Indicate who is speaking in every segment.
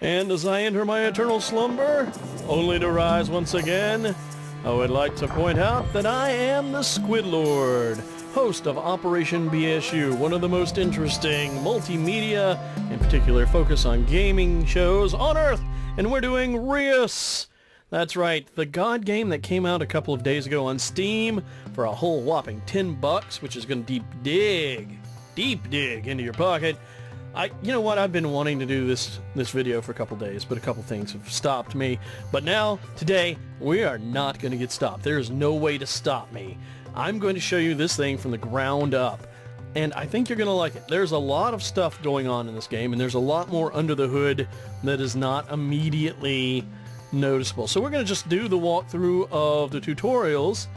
Speaker 1: And as I enter my eternal slumber, only to rise once again, I would like to point out that I am the Squid Lord, host of Operation BSU, one of the most interesting multimedia, in particular focus on gaming shows on Earth, and we're doing Reus. That's right, the God game that came out a couple of days ago on Steam for a whole whopping $10, which is going to deep dig into your pocket. You know what, I've been wanting to do this video for a couple days, but a couple things have stopped me. But now, today, we are not going to get stopped. There is no way to stop me. I'm going to show you this thing from the ground up, and I think you're going to like it. There's a lot of stuff going on in this game, and there's a lot more under the hood that is not immediately noticeable. So we're going to just do the walkthrough of the tutorials,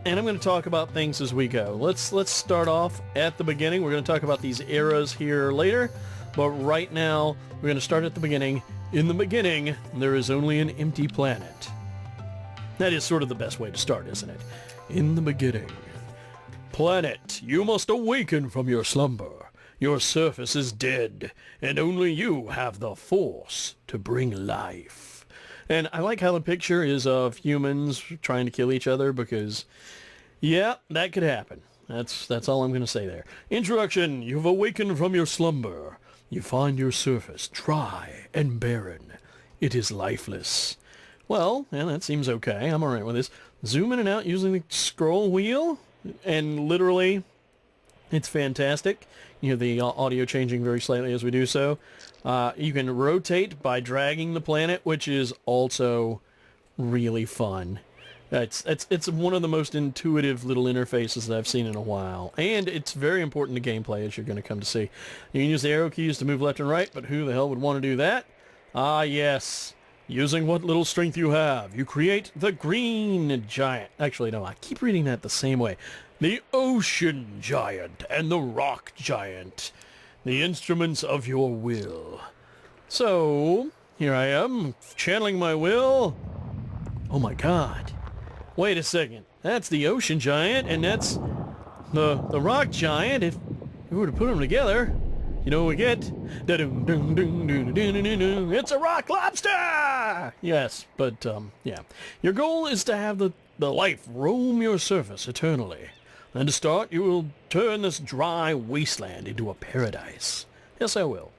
Speaker 1: and I'm going to talk about things as we go. Let's start off at the beginning. We're going to talk about these eras here later, but right now we're going to start at the beginning. In the beginning, there is only an empty planet. That is sort of the best way to start, isn't it? In the beginning. Planet, you must awaken from your slumber. Your surface is dead, and only you have the force to bring life. And I like how the picture is of humans trying to kill each other because, yeah, that could happen. That's all I'm going to say there. Introduction. You've awakened from your slumber. You find your surface dry and barren. It is lifeless. Well, yeah, that seems okay. I'm alright with this. Zoom in and out using the scroll wheel, and literally, it's fantastic. You hear the audio changing very slightly as we do so. You can rotate by dragging the planet, which is also really fun. It's one of the most intuitive little interfaces that I've seen in a while, and it's very important to gameplay, as you're going to come to see. You can use the arrow keys to move left and right, but who the hell would want to do that? Ah, yes. Using what little strength you have, you create the green giant. Actually, no, I keep reading that the same way. The ocean giant and the rock giant. The instruments of your will. So, here I am, channeling my will. Oh my god. Wait a second. That's the ocean giant, and that's the rock giant. If we were to put them together, you know what we get? It's a rock lobster! Yes, but, yeah. Your goal is to have the life roam your surface eternally. And to start, you will turn this dry wasteland into a paradise. Yes, I will.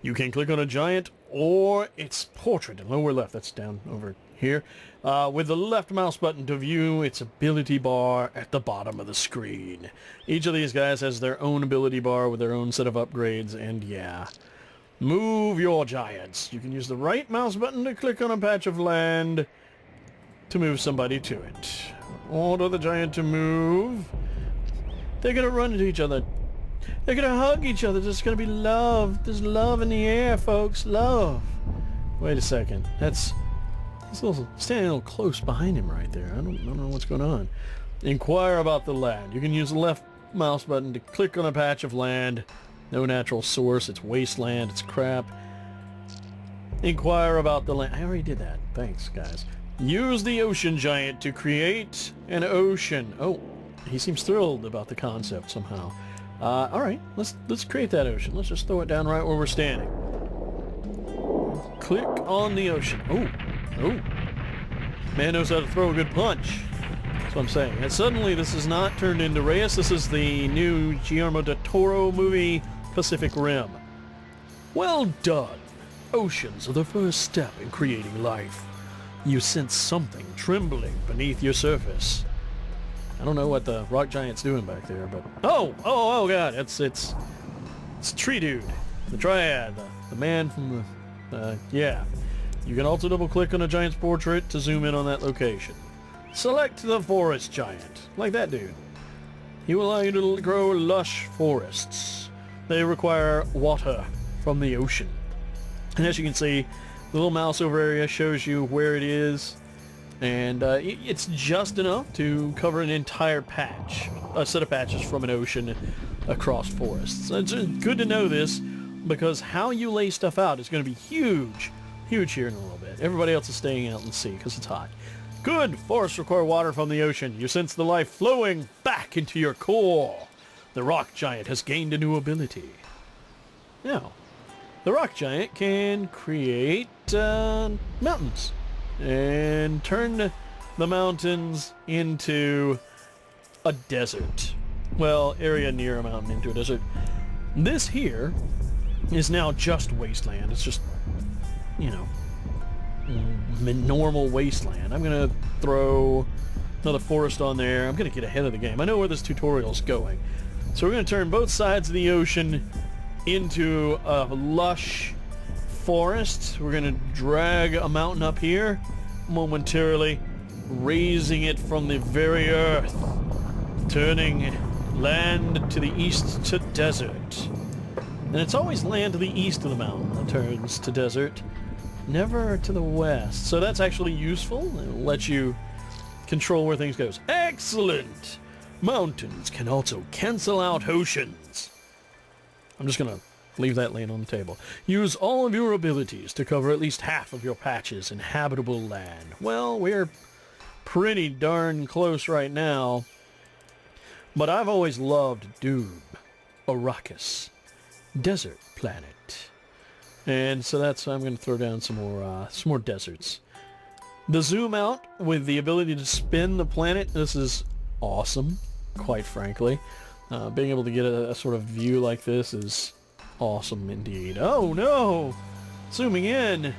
Speaker 1: You can click on a giant or its portrait in lower left. That's down over here. With the left mouse button to view its ability bar at the bottom of the screen. Each of these guys has their own ability bar with their own set of upgrades, and yeah. Move your giants. You can use the right mouse button to click on a patch of land to move somebody to it. Order the giant to move. They're gonna run into each other. They're gonna hug each other. There's gonna be love. There's love in the air, folks. Love. Wait a second. He's standing a little close behind him right there. I don't know what's going on. Inquire about the land. You can use the left mouse button to click on a patch of land. No natural source. It's wasteland. It's crap. Inquire about the land. I already did that. Thanks, guys. Use the ocean giant to create an ocean. Oh, he seems thrilled about the concept somehow. Alright, let's create that ocean. Let's just throw it down right where we're standing. Click on the ocean. Oh. Man knows how to throw a good punch. That's what I'm saying. And suddenly this is not turned into Reus. This is the new Guillermo del Toro movie, Pacific Rim. Well done. Oceans are the first step in creating life. You sense something trembling beneath your surface. I don't know what the rock giant's doing back there, but... Oh god, it's Tree Dude, the Triad, the man from the... yeah. You can also double-click on a giant's portrait to zoom in on that location. Select the forest giant, like that dude. He will allow you to grow lush forests. They require water from the ocean. And as you can see, the little mouse over area shows you where it is, and it's just enough to cover an entire patch, a set of patches from an ocean across forests. It's good to know this, because how you lay stuff out is going to be huge here in a little bit. Everybody else is staying out in the sea because it's hot. Good! Forests require water from the ocean. You sense the life flowing back into your core. The rock giant has gained a new ability. Now, the rock giant can create mountains and turn the mountains into a desert. Well, area near a mountain into a desert. This here is now just wasteland. It's just, you know, normal wasteland. I'm going to throw another forest on there. I'm going to get ahead of the game. I know where this tutorial's going. So we're going to turn both sides of the ocean into a lush forest. We're going to drag a mountain up here momentarily, raising it from the very earth, turning land to the east to desert. And it's always land to the east of the mountain that turns to desert, never to the west. So that's actually useful. It'll let you control where things goes. Excellent! Mountains can also cancel out oceans. I'm just going to leave that laying on the table. Use all of your abilities to cover at least half of your patch's inhabitable land. Well, we're pretty darn close right now. But I've always loved Doob, Arrakis, Desert Planet. And so that's, I'm going to throw down some more deserts. The zoom out with the ability to spin the planet, this is awesome, quite frankly. Being able to get a sort of view like this is awesome indeed. Oh no! Zooming in!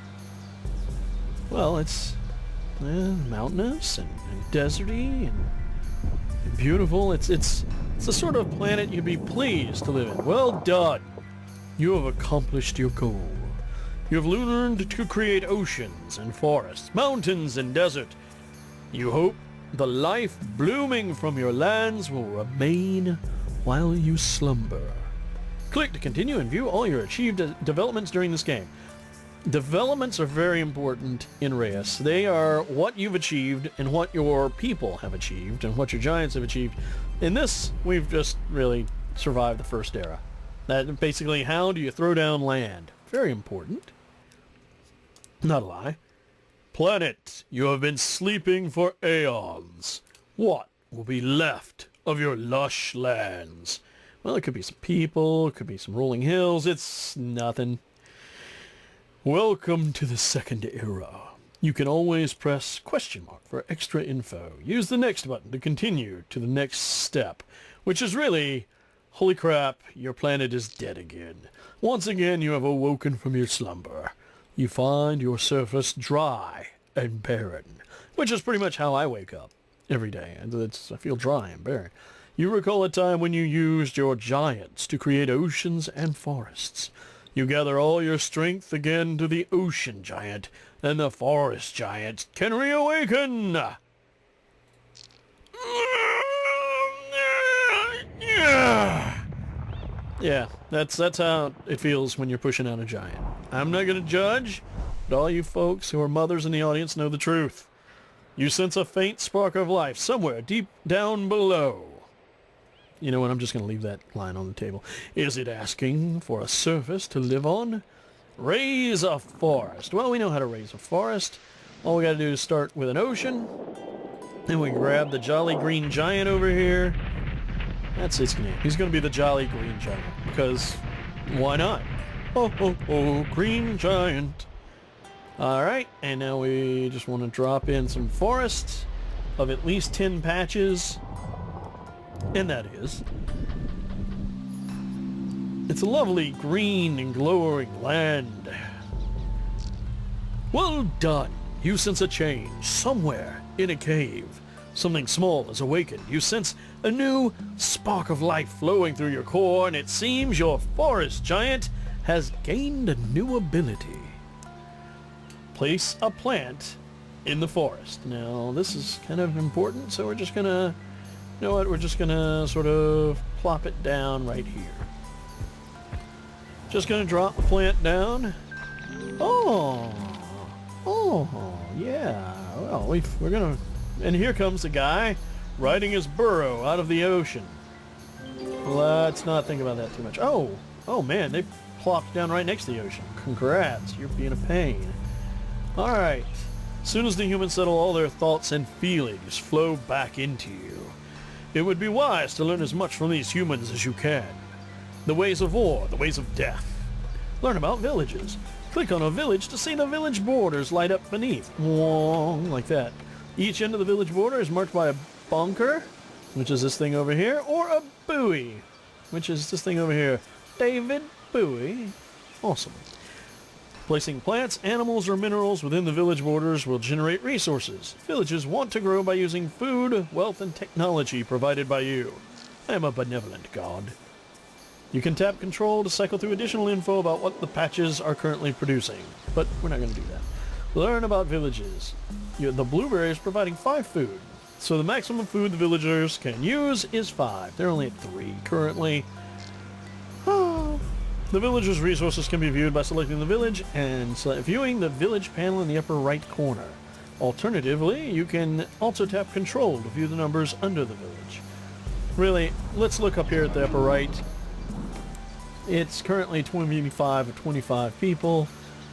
Speaker 1: Well, it's mountainous and deserty and beautiful. It's the sort of planet you'd be pleased to live in. Well done! You have accomplished your goal. You have learned to create oceans and forests, mountains and desert. You hope the life blooming from your lands will remain while you slumber. Click to continue and view all your achieved developments during this game. Developments are very important in Reus. They are what you've achieved and what your people have achieved and what your giants have achieved. In this, we've just really survived the first era. That basically, how do you throw down land? Very important. Not a lie. Planet, you have been sleeping for aeons. What will be left of your lush lands? Well, it could be some people, it could be some rolling hills. It's nothing. Welcome to the second era. You can always press question mark for extra info. Use the next button to continue to the next step, which is really, holy crap, your planet is dead again. Once again, you have awoken from your slumber. You find your surface dry and barren, which is pretty much how I wake up every day. I feel dry and barren. You recall a time when you used your giants to create oceans and forests. You gather all your strength again to the ocean giant, and the forest giant can reawaken. Yeah, that's how it feels when you're pushing out a giant. I'm not going to judge, but all you folks who are mothers in the audience know the truth. You sense a faint spark of life somewhere deep down below. You know what, I'm just going to leave that line on the table. Is it asking for a surface to live on? Raise a forest. Well, we know how to raise a forest. All we got to do is start with an ocean. Then we grab the jolly green giant over here. That's his name. He's going to be the jolly green giant. Because, why not? Oh, green giant. Alright, and now we just want to drop in some forests of at least 10 patches. And that is. It's a lovely green and glowing land. Well done. You sense a change somewhere in a cave. Something small has awakened. You sense a new spark of life flowing through your core, and it seems your forest giant has gained a new ability. Place a plant in the forest. Now, this is kind of important, so we're just gonna, you know what, we're just gonna sort of plop it down right here. Just gonna drop the plant down. Oh, yeah. Well, we're gonna, and here comes the guy riding his burro out of the ocean. Let's not think about that too much. Oh man, they plopped down right next to the ocean. Congrats, you're being a pain. Alright, as soon as the humans settle, all their thoughts and feelings flow back into you. It would be wise to learn as much from these humans as you can. The ways of war, the ways of death. Learn about villages. Click on a village to see the village borders light up beneath. Wong, like that. Each end of the village border is marked by a bunker, which is this thing over here, or a buoy, which is this thing over here. David Bowie. Awesome. Placing plants, animals, or minerals within the village borders will generate resources. Villages want to grow by using food, wealth, and technology provided by you. I am a benevolent god. You can tap control to cycle through additional info about what the patches are currently producing, but we're not going to do that. Learn about villages. The blueberry is providing 5 food, so the maximum food the villagers can use is 5. They're only at 3 currently. The villagers' resources can be viewed by selecting the village and viewing the village panel in the upper right corner. Alternatively, you can also tap control to view the numbers under the village. Really, let's look up here at the upper right. It's currently 25 of 25 people,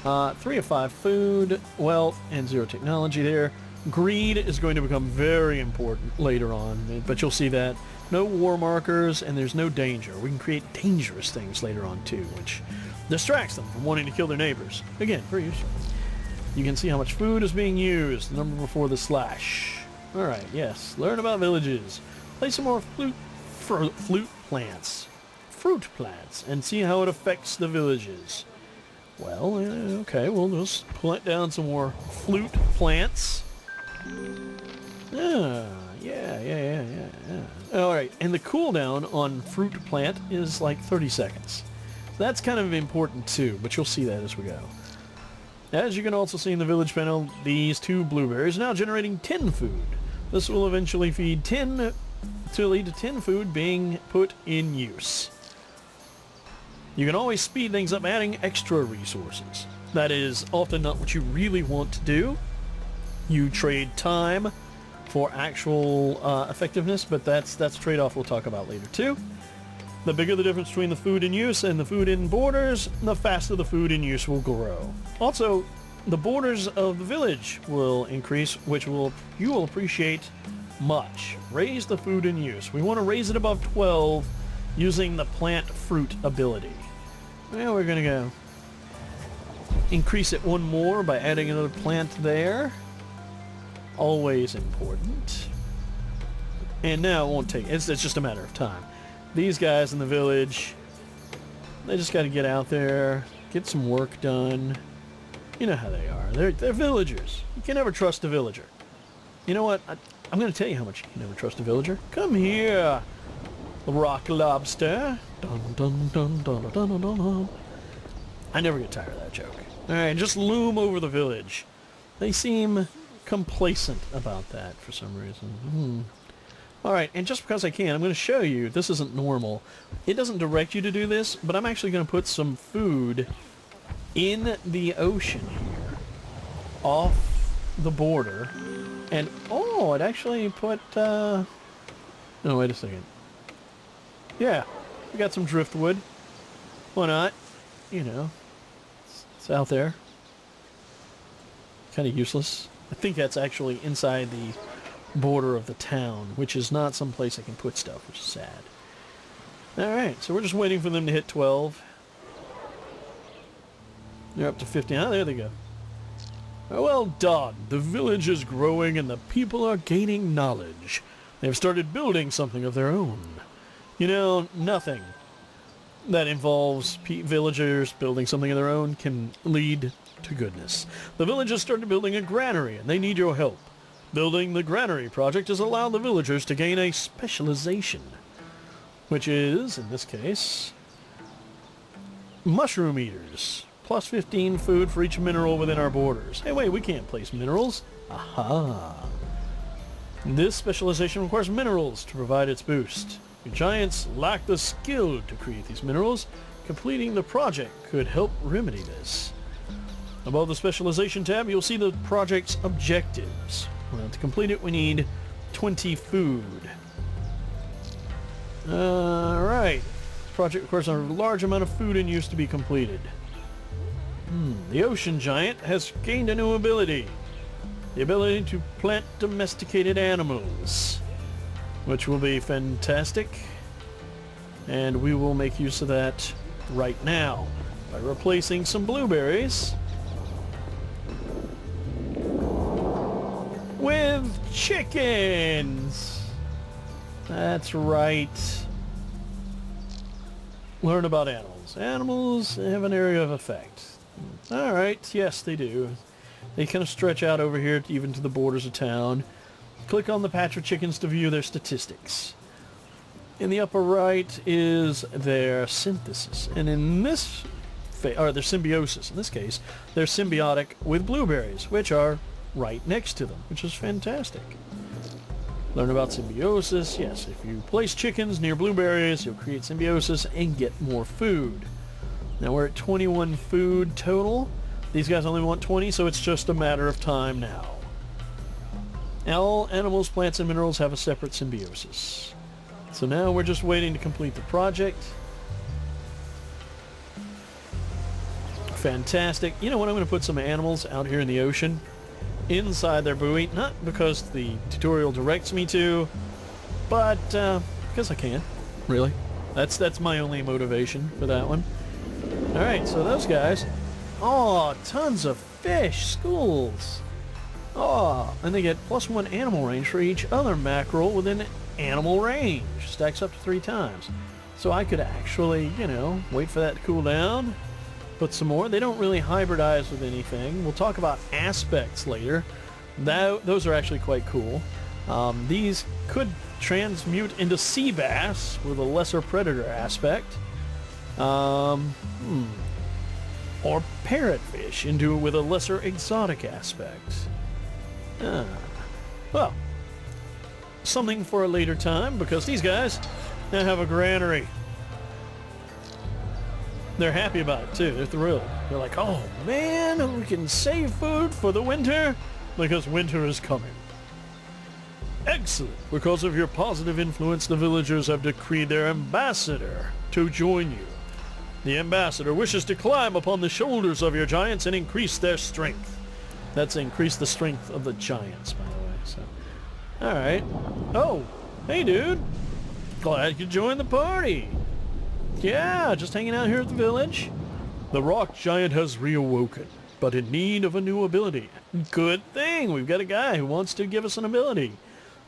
Speaker 1: 3 of 5 food, wealth, and 0 technology there. Greed is going to become very important later on, but you'll see that. No war markers, and there's no danger. We can create dangerous things later on too, which distracts them from wanting to kill their neighbors. Again, very useful. You can see how much food is being used, the number before the slash. Alright, yes. Learn about villages. Place some more fruit plants, and see how it affects the villages. Well, okay, we'll just plant down some more flute plants. Yeah. Alright, and the cooldown on fruit plant is like 30 seconds. That's kind of important too, but you'll see that as we go. As you can also see in the village panel, these 2 blueberries are now generating 10 food. This will eventually lead to 10 food being put in use. You can always speed things up adding extra resources. That is often not what you really want to do. You trade time for actual effectiveness, but that's a trade-off we'll talk about later too. The bigger the difference between the food in use and the food in borders, the faster the food in use will grow. Also, the borders of the village will increase, which you will appreciate much. Raise the food in use. We want to raise it above 12 using the plant fruit ability. Well, we're going to go increase it 1 more by adding another plant there. Always important. And now it won't take, it's just a matter of time. These guys in the village, they just got to get out there, get some work done. You know how they are. They're villagers. You can never trust a villager. You know what? I'm going to tell you how much you can never trust a villager. Come here, rock lobster. Dun, dun, dun, dun, dun, dun, dun, dun. I never get tired of that joke. Alright, just loom over the village. They seem complacent about that for some reason. Alright, and just because I can, I'm going to show you, this isn't normal. It doesn't direct you to do this, but I'm actually going to put some food in the ocean here, off the border, and oh, it actually put, no, wait a second. Yeah, we got some driftwood. Why not? You know, it's out there. Kind of useless. I think that's actually inside the border of the town, which is not some place I can put stuff, which is sad. Alright, so we're just waiting for them to hit 12. They're up to 15. Ah, there they go. Well done. The village is growing and the people are gaining knowledge. They've started building something of their own. You know, nothing that involves villagers building something of their own can lead to goodness. The villagers started building a granary and they need your help. Building the granary project has allowed the villagers to gain a specialization, which is, in this case, mushroom eaters. Plus 15 food for each mineral within our borders. Hey, wait, we can't place minerals. Aha. This specialization requires minerals to provide its boost. The giants lack the skill to create these minerals. Completing the project could help remedy this. Above the specialization tab, you'll see the project's objectives. Well, to complete it, we need 20 food. Alright. This project requires a large amount of food in use to be completed. The ocean giant has gained a new ability. The ability to plant domesticated animals, which will be fantastic. And we will make use of that right now. by replacing some blueberries with chickens. That's right. Learn about animals. Animals have an area of effect. Alright, yes they do. They kind of stretch out over here even to the borders of town. Click on the patch of chickens to view their statistics. In the upper right is their synthesis, and in this or their symbiosis. In this case, they're symbiotic with blueberries, which are right next to them, which is fantastic. Learn about symbiosis. Yes, if you place chickens near blueberries, you'll create symbiosis and get more food. Now we're at 21 food total. These guys only want 20, so it's just a matter of time now. All animals, plants, and minerals have a separate symbiosis. So now we're just waiting to complete the project. Fantastic. You know what? I'm going to put some animals out here in the ocean inside their buoy. Not because the tutorial directs me to, but because I can. Really. That's my only motivation for that one. Alright, so those guys. Oh, tons of fish. Schools. Oh, and they get +1 animal range for each other mackerel within animal range. Stacks up to 3 times. So I could actually, you know, wait for that to cool down. Put some more. They don't really hybridize with anything. We'll talk about aspects later. Those are actually quite cool. These could transmute into sea bass with a lesser predator aspect. Or parrotfish with a lesser exotic aspect. Well, something for a later time, because these guys now have a granary. They're happy about it too. They're thrilled. They're like, oh man, we can save food for the winter because winter is coming. Excellent. Because of your positive influence, the villagers have decreed their ambassador to join you. The ambassador wishes to climb upon the shoulders of your giants and increase their strength. That's increase the strength of the giants, by the way. So, all right. Oh, hey, dude. Glad you joined the party. Yeah, just hanging out here at the village. The rock giant has reawoken, but in need of a new ability. Good thing. We've got a guy who wants to give us an ability.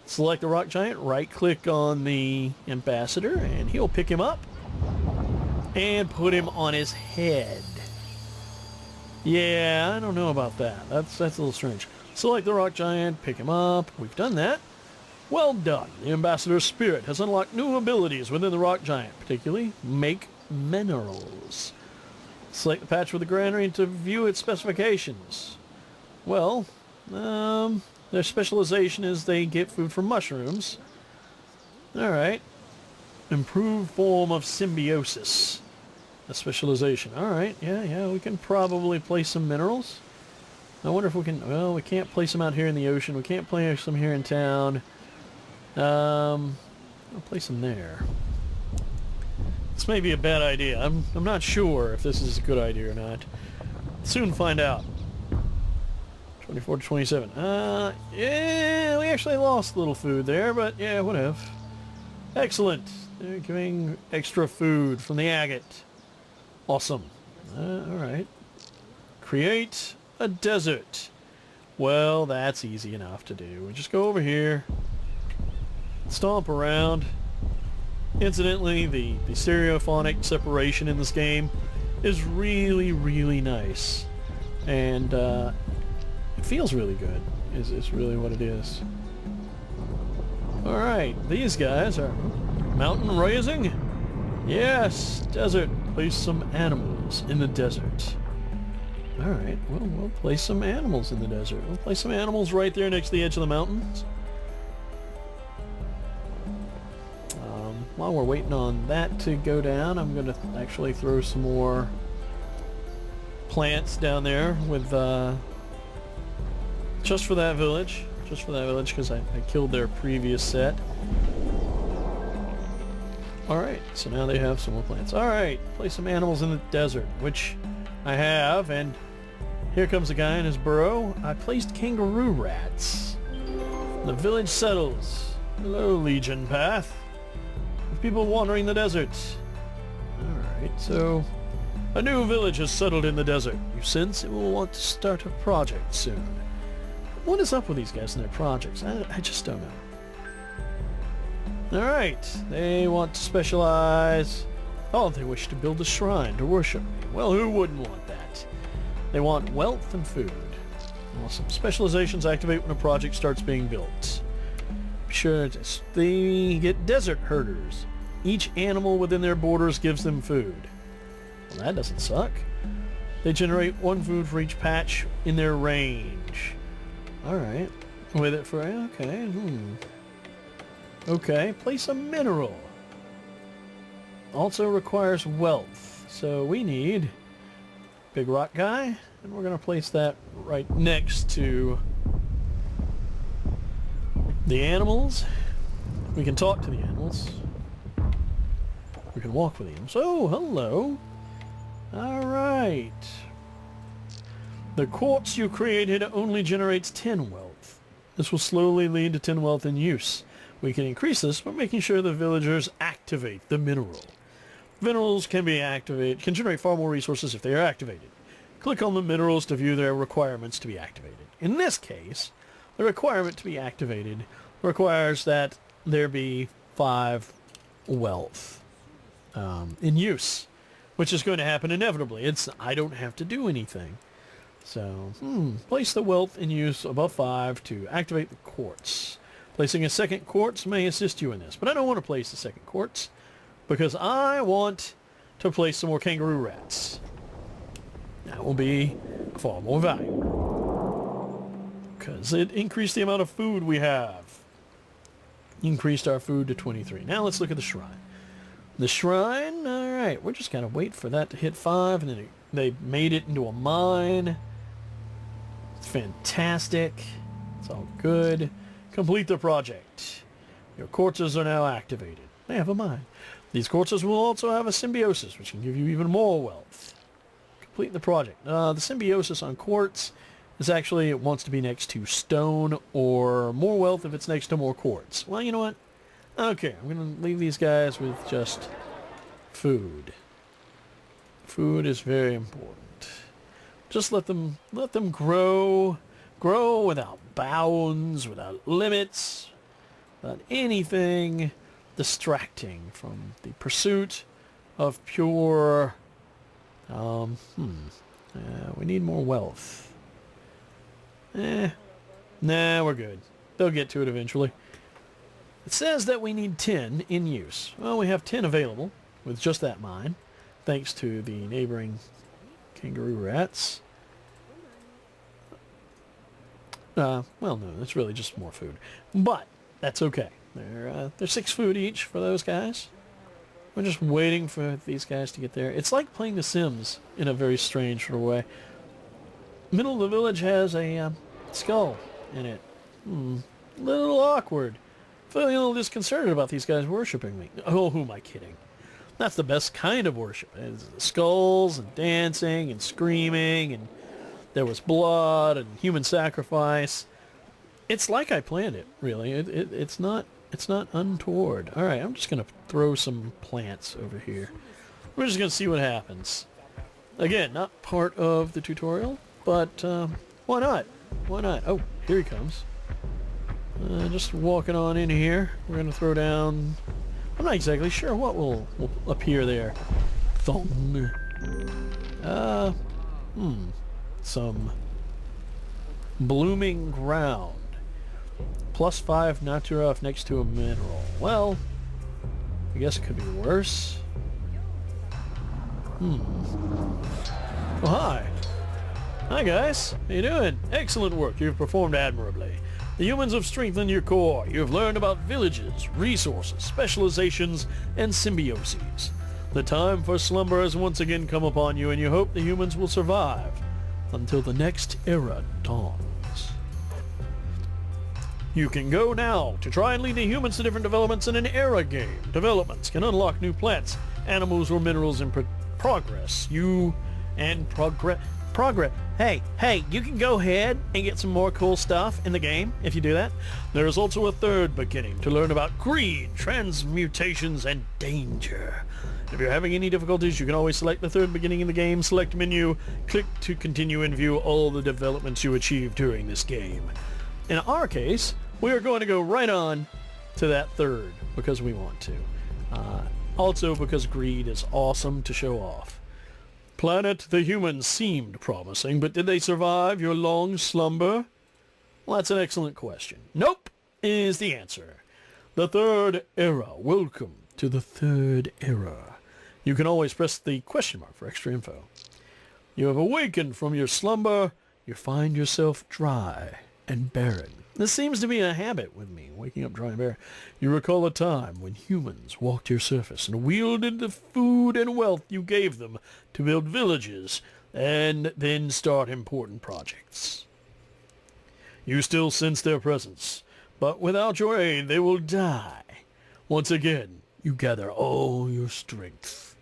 Speaker 1: Select the rock giant, right-click on the ambassador, and he'll pick him up and put him on his head. Yeah, I don't know about that. That's a little strange. Select the rock giant, pick him up. We've done that. Well done. The ambassador's spirit has unlocked new abilities within the rock giant, particularly make minerals. Select the patch with the granary to view its specifications. Well, their specialization is they get food from mushrooms. Alright. Improved form of symbiosis. A specialization. Alright, yeah, we can probably place some minerals. I wonder if we can... Well, we can't place them out here in the ocean. We can't place them here in town. I'll place them there. This may be a bad idea. I'm not sure if this is a good idea or not. Soon find out. 24 to 27. Yeah, we actually lost a little food there, but yeah, whatever. Excellent. They're giving extra food from the agate. Awesome. Alright. Create a desert. Well, that's easy enough to do. We just go over here. Stomp around. Incidentally, the stereophonic separation in this game is really, really nice. And it feels really good, is really what it is. Alright, these guys are mountain raising? Yes, desert. Place some animals in the desert. Alright, well, we'll place some animals in the desert. We'll place some animals right there next to the edge of the mountains. While we're waiting on that to go down, I'm going to actually throw some more plants down there with just for that village. Just for that village, because I killed their previous set. Alright, so now they have some more plants. Alright, place some animals in the desert, which I have, and here comes a guy in his burrow. I placed kangaroo rats. The village settles. Hello, Legion Path. People wandering the desert. Alright, so A new village has settled in the desert. You sense it will want to start a project soon. What is up with these guys and their projects? I just don't know. Alright, they want to specialize. Oh, they wish to build a shrine to worship me. Well, who wouldn't want that? They want wealth and food. Awesome. Specializations activate when a project starts being built. Be sure they get desert herders. Each animal within their borders gives them food. Well, that doesn't suck. They generate one food for each patch in their range. Alright. With it for... okay. Okay. Place a mineral. Also requires wealth. So we need... big rock guy. And we're going to place that right next to... the animals. We can talk to the animals. We can walk with the animals. Oh, hello. Alright. The quartz you created only generates 10 wealth. This will slowly lead to 10 wealth in use. We can increase this by making sure the villagers activate the mineral. Minerals can generate far more resources if they are activated. Click on the minerals to view their requirements to be activated. In this case, the requirement to be activated requires that there be 5 wealth in use, which is going to happen inevitably. I don't have to do anything. So, place the wealth in use above 5 to activate the quartz. Placing a second quartz may assist you in this, but I don't want to place the second quartz because I want to place some more kangaroo rats. That will be far more valuable because it increased the amount of food we have. Increased our food to 23. Now let's look at the shrine. The shrine, alright, we're just going to wait for that to hit 5, and then they made it into a mine. It's fantastic. It's all good. Complete the project. Your quartzes are now activated. They have a mine. These quartzes will also have a symbiosis, which can give you even more wealth. Complete the project. The symbiosis on quartz is actually, it wants to be next to stone, or more wealth if it's next to more quartz. Well, you know what? Okay, I'm going to leave these guys with just food. Food is very important. Just let them grow without bounds, without limits, without anything distracting from the pursuit of pure... we need more wealth. Nah, we're good. They'll get to it eventually. It says that we need 10 in use. Well, we have 10 available with just that mine, thanks to the neighboring kangaroo rats. Well, no, it's really just more food. But that's okay. They're 6 food each for those guys. We're just waiting for these guys to get there. It's like playing The Sims in a very strange sort of way. Middle of the village has a skull in it. A little awkward. Feeling a little disconcerted about these guys worshipping me. Oh, who am I kidding? That's the best kind of worship. It's skulls and dancing and screaming, and there was blood and human sacrifice. It's like I planned it, really. It's not untoward. All right, I'm just going to throw some plants over here. We're just going to see what happens. Again, not part of the tutorial, but why not? Why not? Oh, here he comes. Just walking on in here. We're going to throw down... I'm not exactly sure what will appear there. Thong. Some blooming ground. +5 natura if next to a mineral. Well, I guess it could be worse. Well, hi. Hi, guys. How you doing? Excellent work. You've performed admirably. The humans have strengthened your core. You have learned about villages, resources, specializations, and symbioses. The time for slumber has once again come upon you, and you hope the humans will survive until the next era dawns. You can go now to try and lead the humans to different developments in an era game. Developments can unlock new plants, animals, or minerals in progress. Hey, you can go ahead and get some more cool stuff in the game if you do that. There is also a third beginning to learn about greed, transmutations, and danger. If you're having any difficulties, you can always select the third beginning of the game, select menu, click to continue and view all the developments you achieved during this game. In our case, we are going to go right on to that third because we want to. Also because greed is awesome to show off. Planet, the humans seemed promising, but did they survive your long slumber? Well, that's an excellent question. Nope is the answer. The third era. Welcome to the third era. You can always press the question mark for extra info. You have awakened from your slumber. You find yourself dry and barren. This seems to be a habit with me, waking up dry and barren. You recall a time when humans walked your surface and wielded the food and wealth you gave them to build villages and then start important projects. You still sense their presence, but without your aid they will die. Once again, you gather all your strength.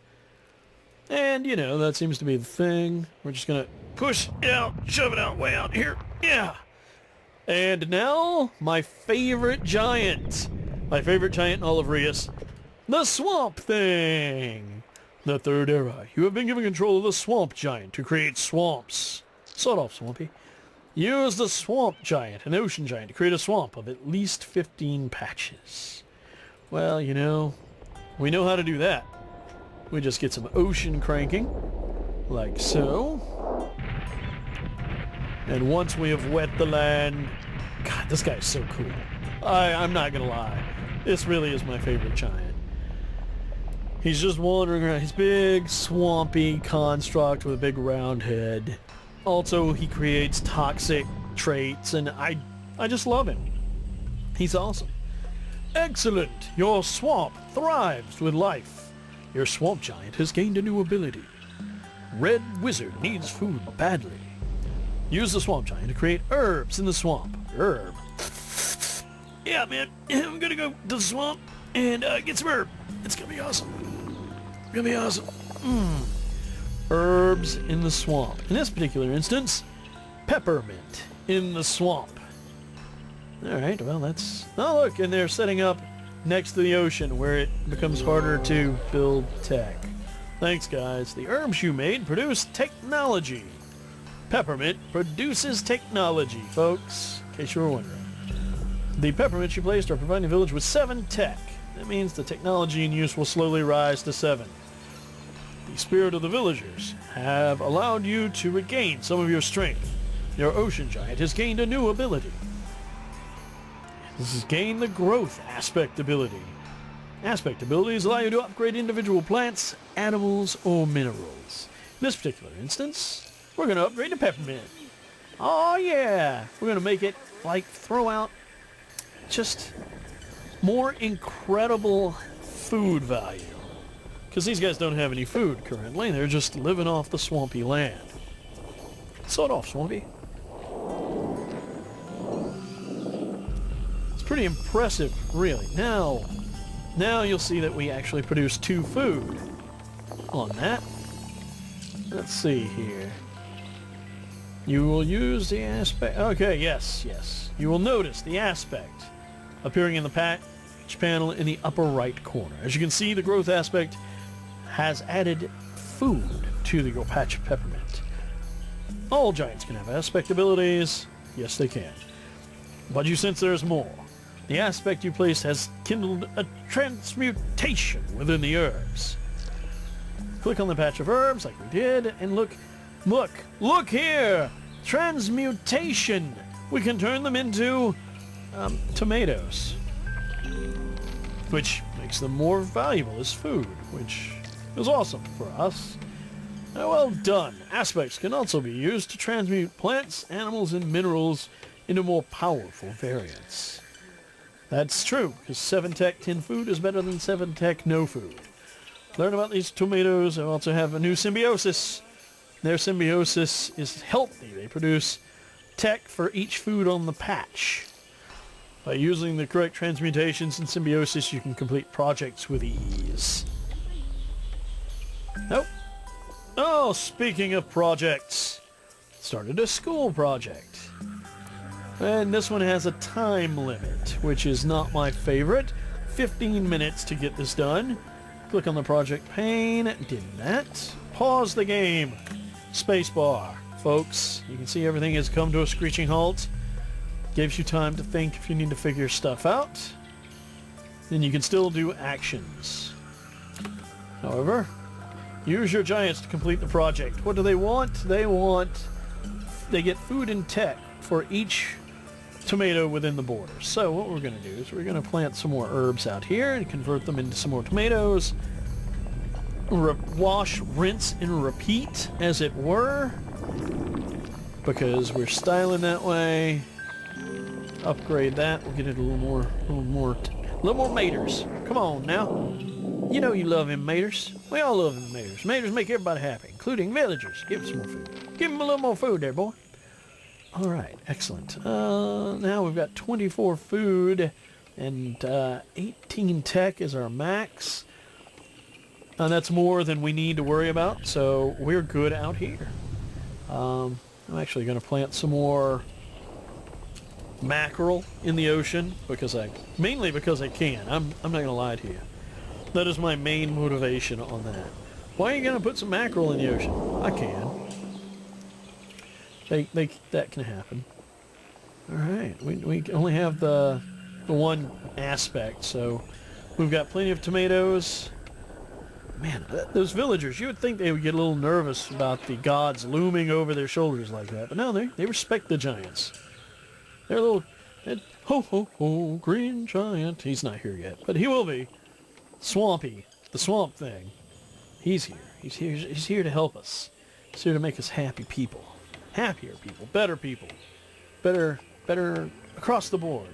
Speaker 1: And, you know, that seems to be the thing. We're just going to push it out, shove it out, way out here. Yeah. And now, my favorite giant. My favorite giant in all of Reus. The Swamp Thing. The third era. You have been given control of the Swamp Giant to create swamps. Sort of swampy. Use the Swamp Giant, an ocean giant, to create a swamp of at least 15 patches. Well, you know, we know how to do that. We just get some ocean cranking, like so. And once we have wet the land... God, this guy is so cool. I'm not gonna lie. This really is my favorite giant. He's just wandering around. He's big, swampy construct with a big round head. Also, he creates toxic traits, and I just love him. He's awesome. Excellent! Your swamp thrives with life. Your swamp giant has gained a new ability. Red Wizard needs food badly. Use the swamp giant to create herbs in the swamp. Herb. Yeah, man. I'm gonna go to the swamp and get some herb. It's gonna be awesome. It's gonna be awesome. Herbs in the swamp. In this particular instance, peppermint in the swamp. Alright, well that's... Oh look, and they're setting up next to the ocean where it becomes harder to build tech. Thanks guys. The herbs you made produce technology. Peppermint produces technology, folks, in case you were wondering. The peppermints you placed are providing the village with 7 tech. That means the technology in use will slowly rise to 7. The spirit of the villagers have allowed you to regain some of your strength. Your ocean giant has gained a new ability. This has gained the growth aspect ability. Aspect abilities allow you to upgrade individual plants, animals, or minerals. In this particular instance, we're going to upgrade the peppermint. Oh yeah! We're going to make it, like, throw out just more incredible food value. Because these guys don't have any food currently. They're just living off the swampy land. Sort of swampy. It's pretty impressive, really. Now you'll see that we actually produce 2 food on that. Let's see here. You will use the aspect... Okay, yes. You will notice the aspect appearing in the patch panel in the upper right corner. As you can see, the growth aspect has added food to your patch of peppermint. All giants can have aspect abilities. Yes, they can. But you sense there's more. The aspect you placed has kindled a transmutation within the herbs. Click on the patch of herbs like we did, and look here! Transmutation! We can turn them into tomatoes, which makes them more valuable as food, which is awesome for us. Well done. Aspects can also be used to transmute plants, animals, and minerals into more powerful variants. That's true, because 7 tech 10 food is better than 7 tech no food. Learn about these tomatoes. I also have a new symbiosis. Their symbiosis is healthy. They produce tech for each food on the patch. By using the correct transmutations and symbiosis, you can complete projects with ease. Nope. Oh, speaking of projects, started a school project. And this one has a time limit, which is not my favorite. 15 minutes to get this done. Click on the project pane. Did that. Pause the game. Spacebar. Folks, you can see everything has come to a screeching halt. Gives you time to think if you need to figure stuff out. Then you can still do actions. However, use your giants to complete the project. What do they want? They get food and tech for each tomato within the border. So what we're going to do is we're going to plant some more herbs out here and convert them into some more tomatoes. Wash, rinse, and repeat, as it were. Because we're styling that way. Upgrade that. We'll get it a little more maters. Come on now. You know you love them maters. We all love them maters. Maters make everybody happy, including villagers. Give them some more food. Give them a little more food there, boy. All right, excellent. Now we've got 24 food and 18 tech is our max. And that's more than we need to worry about, so we're good out here. I'm actually going to plant some more mackerel in the ocean mainly because I can. I'm not going to lie to you. That is my main motivation on that. Why are you going to put some mackerel in the ocean? I can. That can happen. All right, we only have the one aspect, so we've got plenty of tomatoes. Man, those villagers, you would think they would get a little nervous about the gods looming over their shoulders like that, but no, they respect the giants. They're a little, ho ho ho, green giant. He's not here yet, but he will be. Swampy, the swamp thing. He's here. He's here to help us. He's here to make us happy people. Happier people, better across the board.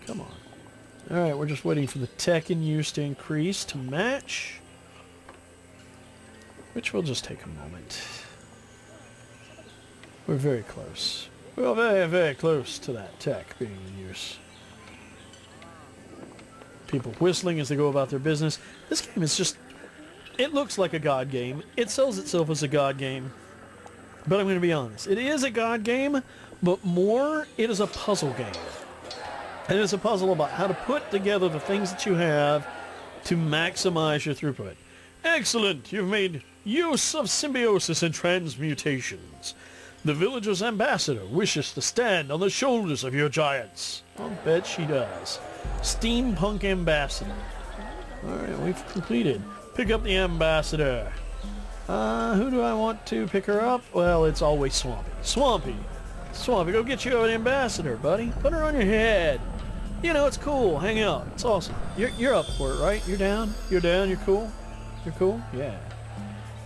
Speaker 1: Come on. All right, we're just waiting for the tech in use to increase to match, which will just take a moment. We're very close. We're very, very close to that tech being in use. People whistling as they go about their business. This game is just, it looks like a god game. It sells itself as a god game. But I'm going to be honest. It is a god game, but more, it is a puzzle game. And it's a puzzle about how to put together the things that you have to maximize your throughput. Excellent! You've made use of symbiosis and transmutations. The village's ambassador wishes to stand on the shoulders of your giants. I'll bet she does. Steampunk ambassador. Alright, we've completed. Pick up the ambassador. Who do I want to pick her up? Well, it's always Swampy. Swampy, go get you an ambassador, buddy. Put her on your head. You know, it's cool. Hang out. It's awesome. You're up for it, right? You're down? You're down? You're cool? You're cool? Yeah.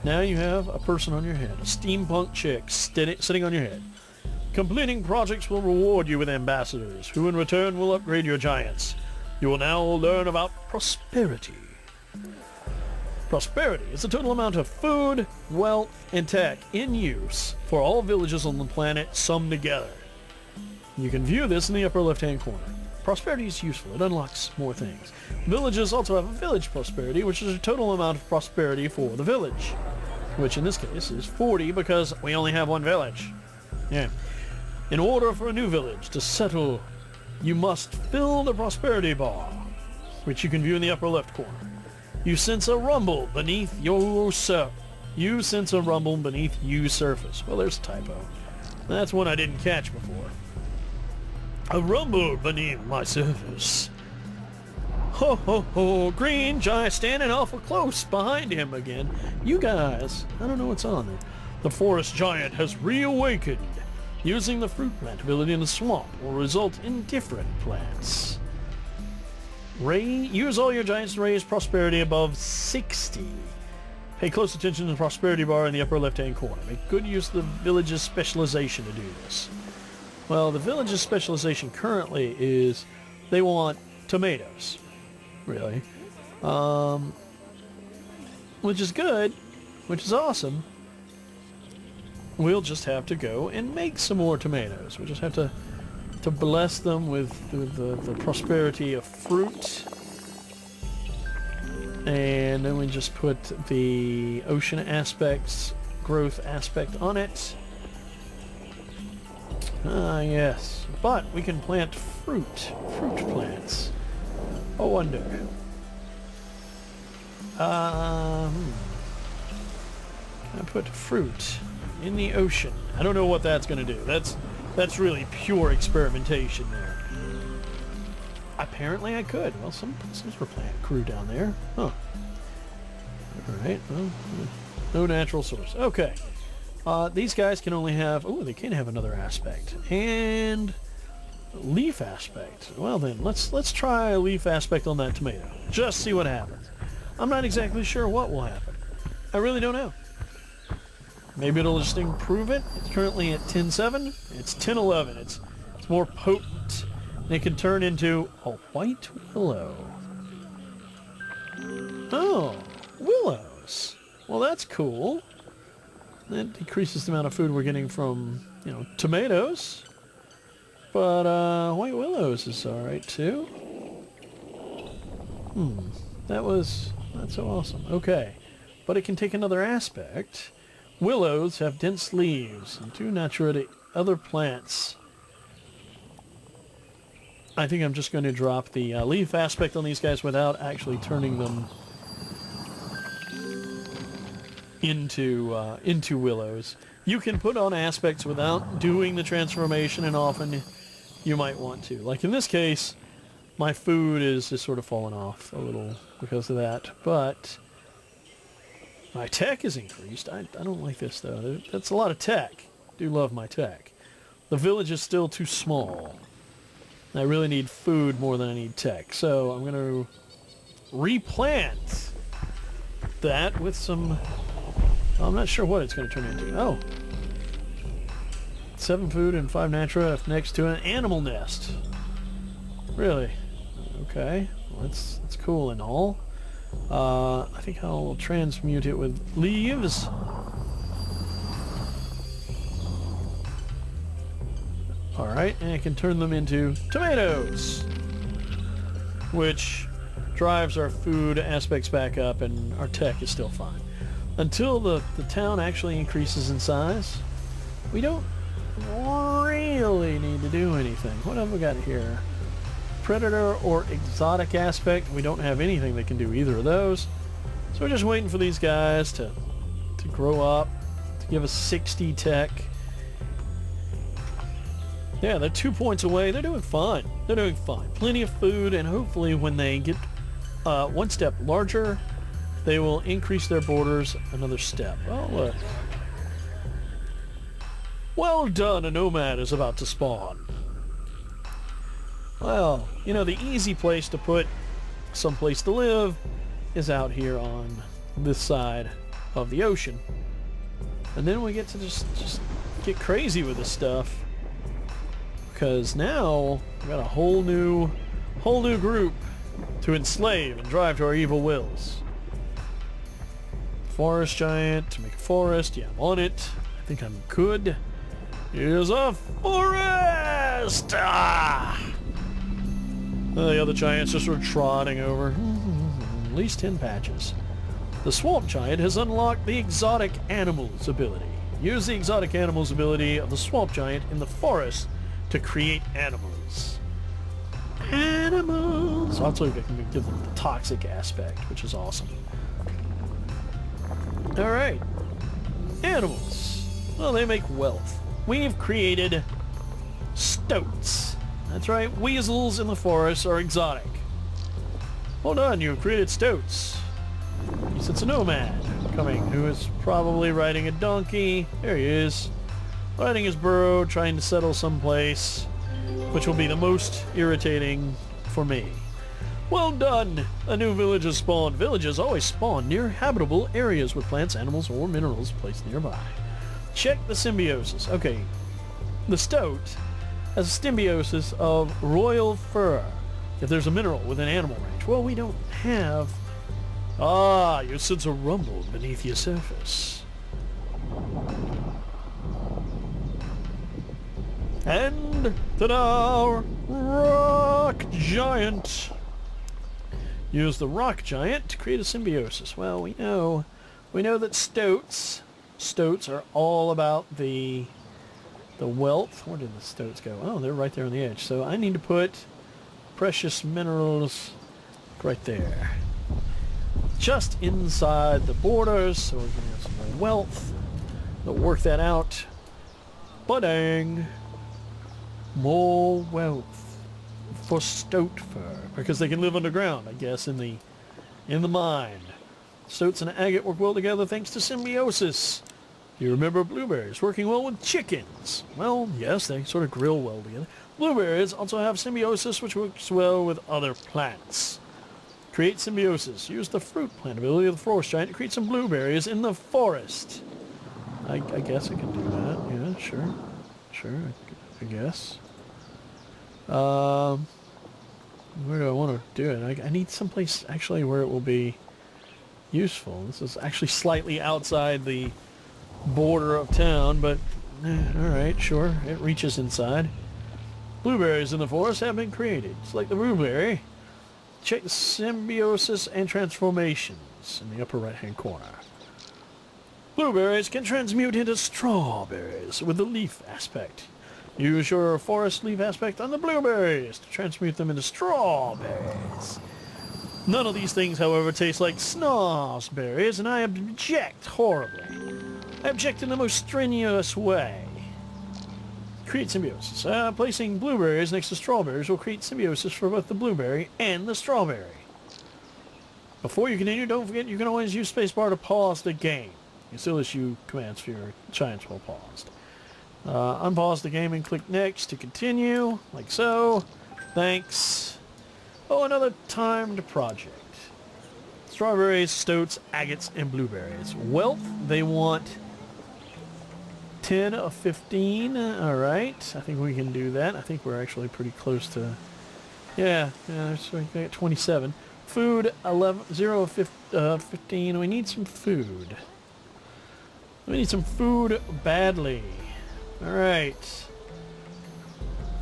Speaker 1: Now you have a person on your head. A steampunk chick sitting on your head. Completing projects will reward you with ambassadors, who in return will upgrade your giants. You will now learn about prosperity. Prosperity is the total amount of food, wealth, and tech in use for all villages on the planet summed together. You can view this in the upper left-hand corner. Prosperity is useful. It unlocks more things. Villages also have a village prosperity, which is a total amount of prosperity for the village, which in this case is 40 because we only have one village. Yeah. In order for a new village to settle, you must fill the prosperity bar, which you can view in the upper left corner. You sense a rumble beneath your surface. Well, there's a typo. That's one I didn't catch before. A rumble beneath my surface. Ho ho ho, green giant standing awful close behind him again. You guys, I don't know what's on there. The forest giant has reawakened. Using the fruit plant ability in the swamp will result in different plants. Use all your giants to raise prosperity above 60. Pay close attention to the prosperity bar in the upper left-hand corner. Make good use of the village's specialization to do this. Well, the village's specialization currently is they want tomatoes, really, which is good, which is awesome. We'll just have to go and make some more tomatoes. We'll just have to bless them with the prosperity of fruit. And then we just put the ocean aspects, growth aspect on it. Ah, yes. But we can plant fruit plants. Oh, wonder. Can I put fruit in the ocean? I don't know what that's going to do. That's really pure experimentation there. Apparently I could. Well, some sort of plant grew down there. Huh. Alright, well, no natural source. Okay. These guys can only have... Oh, they can have another aspect. And... leaf aspect. Well then, let's try a leaf aspect on that tomato. Just see what happens. I'm not exactly sure what will happen. I really don't know. Maybe it'll just improve it. It's currently at 10.7. It's 10.11. It's more potent. And it can turn into a white willow. Oh, willows. Well, that's cool. That decreases the amount of food we're getting from, tomatoes. But, white willows is alright, too. That's so awesome. Okay. But it can take another aspect. Willows have dense leaves and do naturate other plants. I think I'm just going to drop the leaf aspect on these guys without actually turning them into willows. You can put on aspects without doing the transformation, and often you might want to. Like in this case, my food is just sort of falling off a little because of that, but my tech is increased. I don't like this though. That's a lot of tech. I do love my tech. The village is still too small. I really need food more than I need tech, so I'm going to replant that with some... I'm not sure what it's going to turn into. Oh. 7 food and 5 natura next to an animal nest. Really? Okay. Well, that's cool and all. I think I'll transmute it with leaves. Alright, and I can turn them into tomatoes, which drives our food aspects back up, and our tech is still fine. Until the town actually increases in size, we don't really need to do anything. What have we got here? Predator or exotic aspect. We don't have anything that can do either of those. So we're just waiting for these guys to grow up, to give us 60 tech. Yeah, they're 2 points away. They're doing fine. They're doing fine. Plenty of food, and hopefully when they get one step larger, they will increase their borders another step. Oh, look. Well done, a nomad is about to spawn. Well, the easy place to put some place to live is out here on this side of the ocean. And then we get to just get crazy with this stuff. Because now we've got a whole new group to enslave and drive to our evil wills. Forest giant to make a forest. Yeah, I'm on it. I think I'm good. Here's a forest! Ah! The other giants just sort of trotting over. At least 10 patches. The swamp giant has unlocked the exotic animals ability. Use the exotic animals ability of the swamp giant in the forest to create animals. Animals! Also, I can give them the toxic aspect, which is awesome. Alright. Animals. Well, they make wealth. We've created stoats. That's right, weasels in the forest are exotic. Hold on, you've created stoats. He sits a nomad coming, who is probably riding a donkey. There he is. Riding his burro, trying to settle someplace, which will be the most irritating for me. Well done! A new village has spawned. Villages always spawn near habitable areas with plants, animals, or minerals placed nearby. Check the symbiosis. Okay, the stoat has a symbiosis of royal fur. If there's a mineral within animal range. Well, we don't have... Ah, you sense a rumble beneath your surface. And ta-da! Rock Giant! Use the Rock Giant to create a symbiosis. Well, we know that stoats are all about the wealth. Where did the stoats go? Oh, they're right there on the edge. So I need to put precious minerals right there. just inside the borders, so we're going to have some more wealth. We'll work that out. Ba-dang! More wealth for stoat fur, because they can live underground, I guess, in the mine. Stoats and agate work well together thanks to symbiosis. Do you remember blueberries working well with chickens? Well, yes, they sort of grill well together. Blueberries also have symbiosis, which works well with other plants. Create symbiosis. Use the fruit plant ability of the forest giant to create some blueberries in the forest. I guess I can do that. Yeah, sure. Sure, I guess. Where do I want to do it? I need someplace actually where it will be useful. This is actually slightly outside the border of town, but alright, sure. It reaches inside. Blueberries in the forest have been created. Select the blueberry. Check the symbiosis and transformations in the upper right-hand corner. Blueberries can transmute into strawberries with the leaf aspect. Use your forest leaf aspect on the blueberries to transmute them into strawberries. None of these things, however, taste like snozberries, and I object horribly. I object in the most strenuous way. Create symbiosis. Placing blueberries next to strawberries will create symbiosis for both the blueberry and the strawberry. Before you continue, don't forget you can always use spacebar to pause the game. You still issue commands for your giants while paused. Unpause the game and click next to continue, like so. Thanks. Oh, another timed project. Strawberries, stoats, agates, and blueberries. Wealth, they want 10 of 15. Alright, I think we can do that. I think we're actually pretty close to... Yeah, so we got 27. Food, 0 of 15. We need some food. We need some food badly. Alright.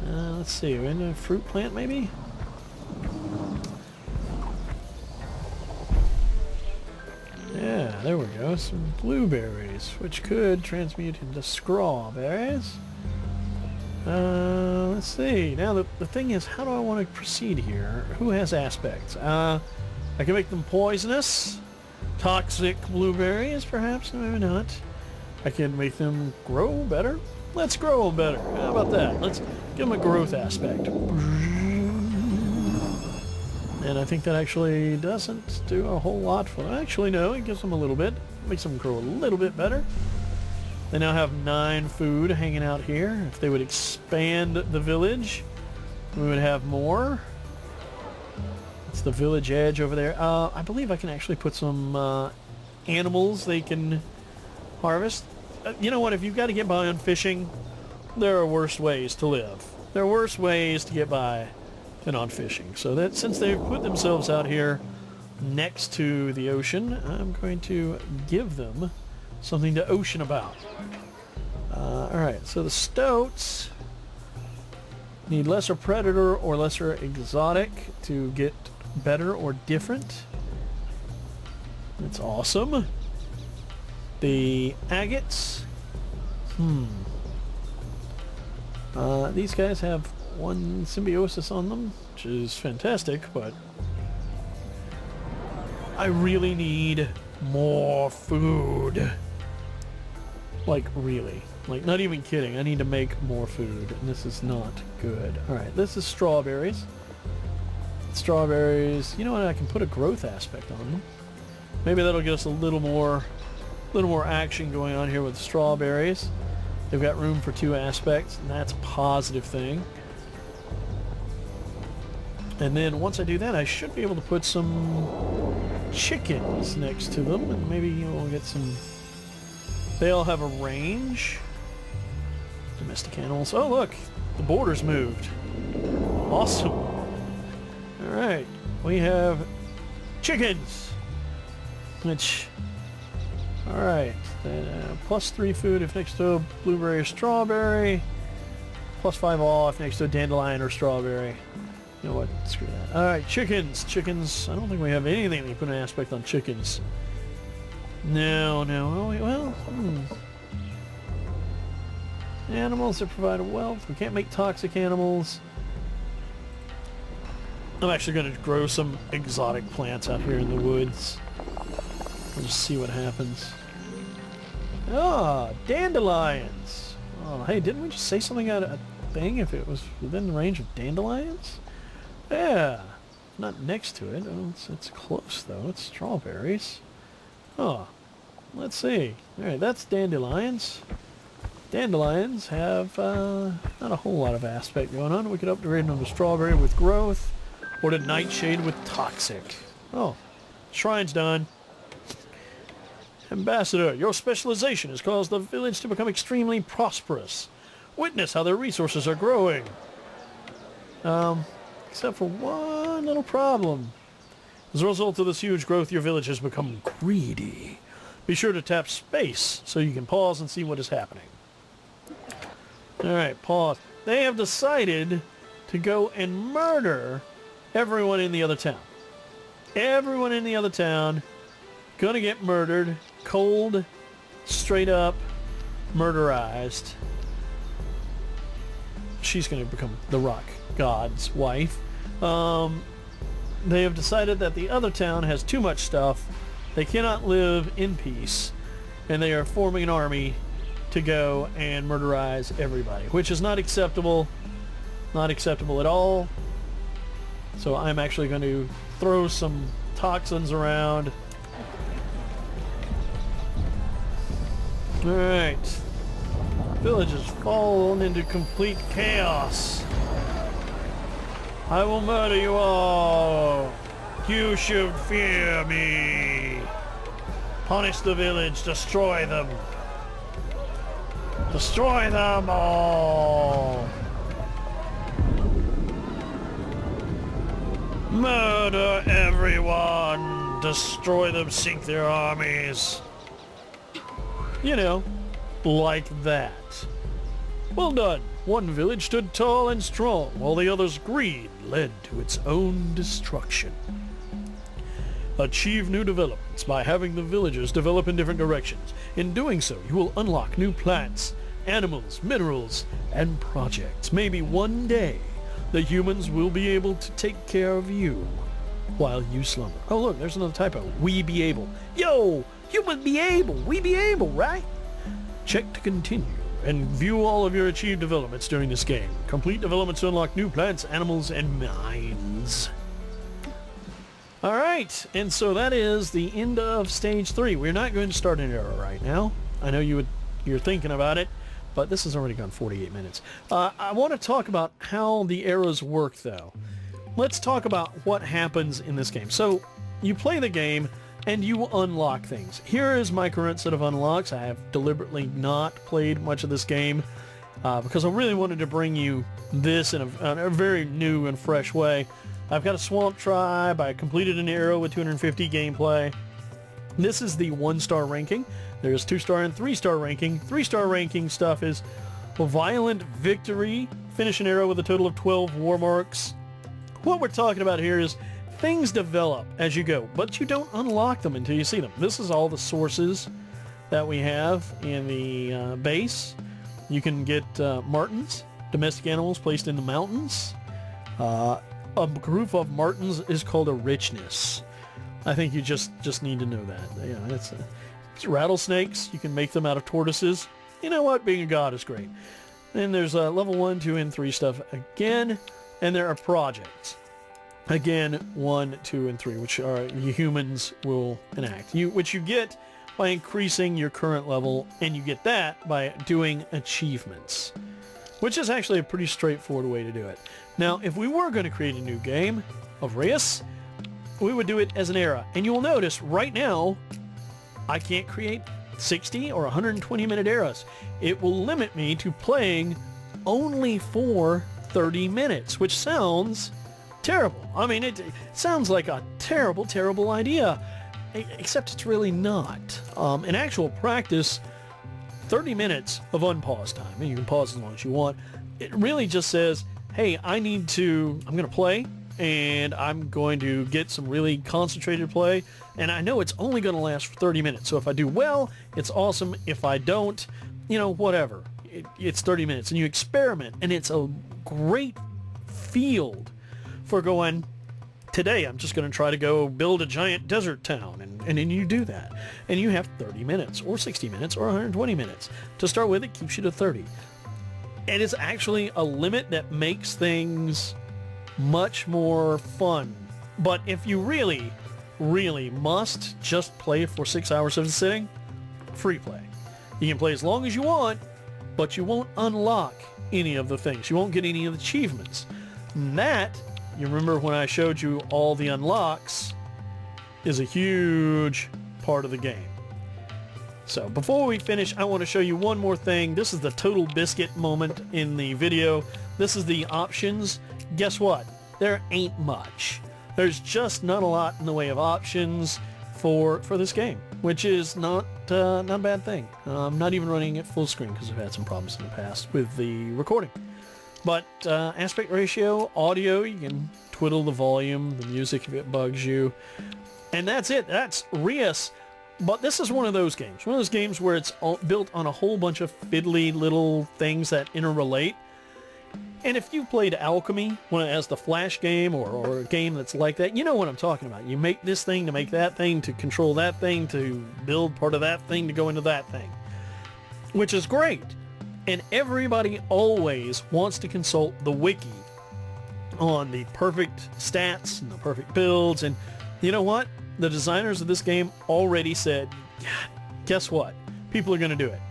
Speaker 1: Let's see, we're in a fruit plant maybe? Yeah, there we go. Some blueberries, which could transmute into strawberries. Let's see. Now the thing is, how do I want to proceed here? Who has aspects? I can make them poisonous. Toxic blueberries, perhaps? Maybe not. I can make them grow better. Let's grow them better. How about that? Let's give them a growth aspect. And I think that actually doesn't do a whole lot for them. Actually, no, it gives them a little bit. Makes them grow a little bit better. They now have 9 food hanging out here. If they would expand the village, we would have more. It's the village edge over there. I believe I can actually put some animals they can harvest. You know what, if you've got to get by on fishing, there are worse ways to live. There are worse ways to get by than on fishing. So that since they've put themselves out here next to the ocean, I'm going to give them something to ocean about. Alright, so the stoats need lesser predator or lesser exotic to get better or different. That's awesome. The agates. These guys have 1 symbiosis on them, which is fantastic, but I really need more food. Like, really. Like, not even kidding. I need to make more food, and this is not good. Alright, this is strawberries. Strawberries, you know what, I can put a growth aspect on them. Maybe that'll get us a little more action going on here with strawberries. They've got room for 2 aspects, and that's a positive thing. And then once I do that, I should be able to put some chickens next to them, and maybe we'll get some... They all have a range. Domestic animals. Oh, look! The border's moved. Awesome. Alright. We have chickens! Which... Alright. Plus 3 food if next to a blueberry or strawberry. Plus 5 all if next to a dandelion or strawberry. You know what? Screw that. Alright, chickens. Chickens. I don't think we have anything that put an aspect on chickens. No. Well, Animals that provide wealth. We can't make toxic animals. I'm actually going to grow some exotic plants out here in the woods. We'll just see what happens. Ah, dandelions. Oh, hey, didn't we just say something out of a thing if it was within the range of dandelions? Yeah, not next to it. Oh, it's close though. It's strawberries. Oh, let's see. All right, that's dandelions. Dandelions have not a whole lot of aspect going on. We could upgrade them to strawberry with growth, or to nightshade with toxic. Oh, shrine's done. Ambassador, your specialization has caused the village to become extremely prosperous. Witness how their resources are growing. Except for one little problem. As a result of this huge growth, your village has become greedy. Be sure to tap space so you can pause and see what is happening. Alright, pause. They have decided to go and murder everyone in the other town. Everyone in the other town gonna get murdered. Cold, straight up, murderized. She's gonna become the rock god's wife. They have decided that the other town has too much stuff. They cannot live in peace. And they are forming an army to go and murderize everybody, which is not acceptable. Not acceptable at all. So I'm actually going to throw some toxins around. Alright. Village has fallen into complete chaos. I will murder you all. You should fear me. Punish the village. Destroy them. Destroy them all. Murder everyone. Destroy them. Sink their armies. You know, like that. Well done. One village stood tall and strong, while the other's greed led to its own destruction. Achieve new developments by having the villagers develop in different directions. In doing so, you will unlock new plants, animals, minerals, and projects. Maybe one day, the humans will be able to take care of you while you slumber. Oh look, there's another typo. We be able. Yo! Human be able! We be able, right? Check to continue and view all of your achieved developments during this game. Complete developments to unlock new plants, animals, and mines. Alright, and so that is the end of Stage 3. We're not going to start an era right now. I know you're thinking about it, but this has already gone 48 minutes. I want to talk about how the eras work, though. Let's talk about what happens in this game. So, you play the game, and you unlock things. Here is my current set of unlocks. I have deliberately not played much of this game because I really wanted to bring you this in a very new and fresh way. I've got a swamp tribe. I completed an arrow with 250 gameplay. This is the 1-star ranking. There's 2-star and 3-star ranking. 3-star ranking stuff is a violent victory. Finish an arrow with a total of 12 war marks. What we're talking about here is things develop as you go, but you don't unlock them until you see them. This is all the sources that we have in the base. You can get martens, domestic animals placed in the mountains. A group of martens is called a richness. I think you just need to know that. Yeah, it's rattlesnakes. You can make them out of tortoises. You know what? Being a god is great. Then there's level 1, 2, and 3 stuff again, and there are projects. Again, 1, 2, and 3, which are the humans will enact. Which you get by increasing your current level, and you get that by doing achievements, which is actually a pretty straightforward way to do it. Now, if we were going to create a new game of Reus, we would do it as an era. And you will notice right now, I can't create 60 or 120-minute eras. It will limit me to playing only for 30 minutes, which sounds terrible. I mean, it sounds like a terrible, terrible idea, except it's really not. In actual practice, 30 minutes of unpause time, and you can pause as long as you want, it really just says, hey, I'm going to play, and I'm going to get some really concentrated play, and I know it's only going to last for 30 minutes, so if I do well, it's awesome. If I don't, whatever. It's 30 minutes, and you experiment, and it's a great field for going, today I'm just going to try to go build a giant desert town, and then you do that. And you have 30 minutes or 60 minutes or 120 minutes. To start with, it keeps you to 30. And it's actually a limit that makes things much more fun. But if you really, really must just play for 6 hours of sitting, free play. You can play as long as you want, but you won't unlock any of the things. You won't get any of the achievements. And that, you remember when I showed you all the unlocks, is a huge part of the game. So before we finish, I want to show you one more thing. This is the total biscuit moment in the video. This is the options. Guess what? There ain't much. There's just not a lot in the way of options for this game, which is not a bad thing. I'm not even running it full screen because I've had some problems in the past with the recording. But aspect ratio, audio, you can twiddle the volume, the music if it bugs you. And that's it. That's Reus. But this is one of those games. One of those games where it's built on a whole bunch of fiddly little things that interrelate. And if you've played Alchemy, when it has the Flash game or a game that's like that, you know what I'm talking about. You make this thing to make that thing, to control that thing, to build part of that thing, to go into that thing. Which is great. And everybody always wants to consult the wiki on the perfect stats and the perfect builds. And you know what? The designers of this game already said, guess what? People are going to do it.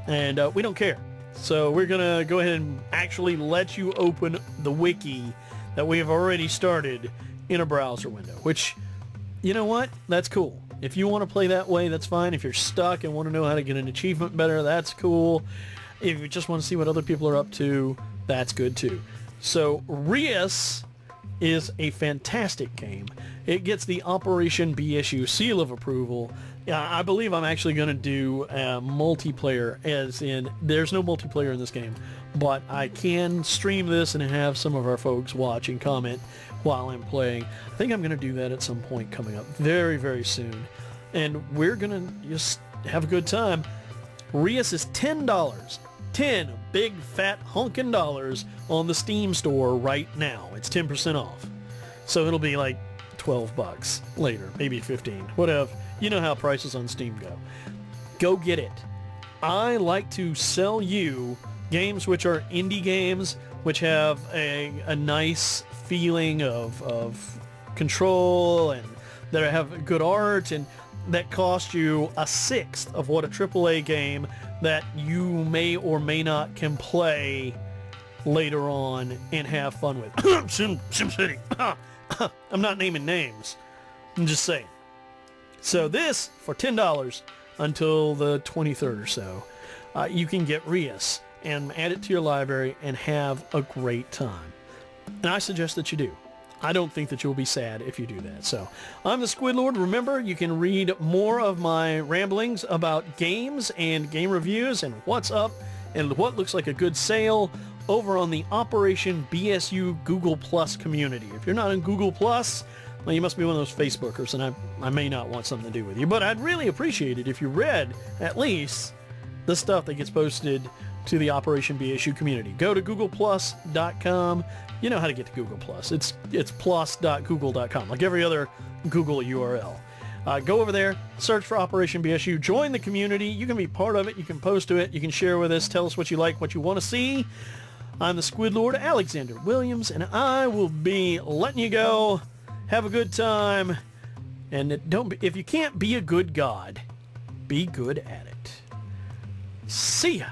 Speaker 1: And we don't care. So we're going to go ahead and actually let you open the wiki that we have already started in a browser window, which, you know what? That's cool. If you want to play that way, that's fine. If you're stuck and want to know how to get an achievement better, that's cool. If you just want to see what other people are up to, that's good too. So Reus is a fantastic game. It gets the Operation BSU seal of approval. I believe I'm actually going to do a multiplayer, as in there's no multiplayer in this game, but I can stream this and have some of our folks watch and comment while I'm playing. I think I'm going to do that at some point coming up very, very soon. And we're going to just have a good time. Reus is $10. 10 big fat honkin' dollars on the Steam store right now. It's 10% off. So it'll be like 12 bucks later, maybe 15, whatever. You know how prices on Steam go. Go get it. I like to sell you games which are indie games, which have a nice feeling of control and that have good art and that cost you a sixth of what a AAA game that you may or may not can play later on and have fun with. SimCity. I'm not naming names. I'm just saying. So this, for $10 until the 23rd or so, you can get Reus and add it to your library and have a great time. And I suggest that you do. I don't think that you'll be sad if you do that. So I'm the Squid Lord. Remember, you can read more of my ramblings about games and game reviews and what's up and what looks like a good sale over on the Operation BSU Google Plus community. If you're not in Google Plus, well, you must be one of those Facebookers, and I may not want something to do with you. But I'd really appreciate it if you read at least the stuff that gets posted to the Operation BSU community. Go to googleplus.com. You know how to get to Google Plus. It's plus.google.com, like every other Google URL. Go over there, search for Operation BSU, join the community. You can be part of it. You can post to it. You can share with us. Tell us what you like, what you want to see. I'm the Squid Lord, Alexander Williams, and I will be letting you go. Have a good time. And if you can't be a good god, be good at it. See ya.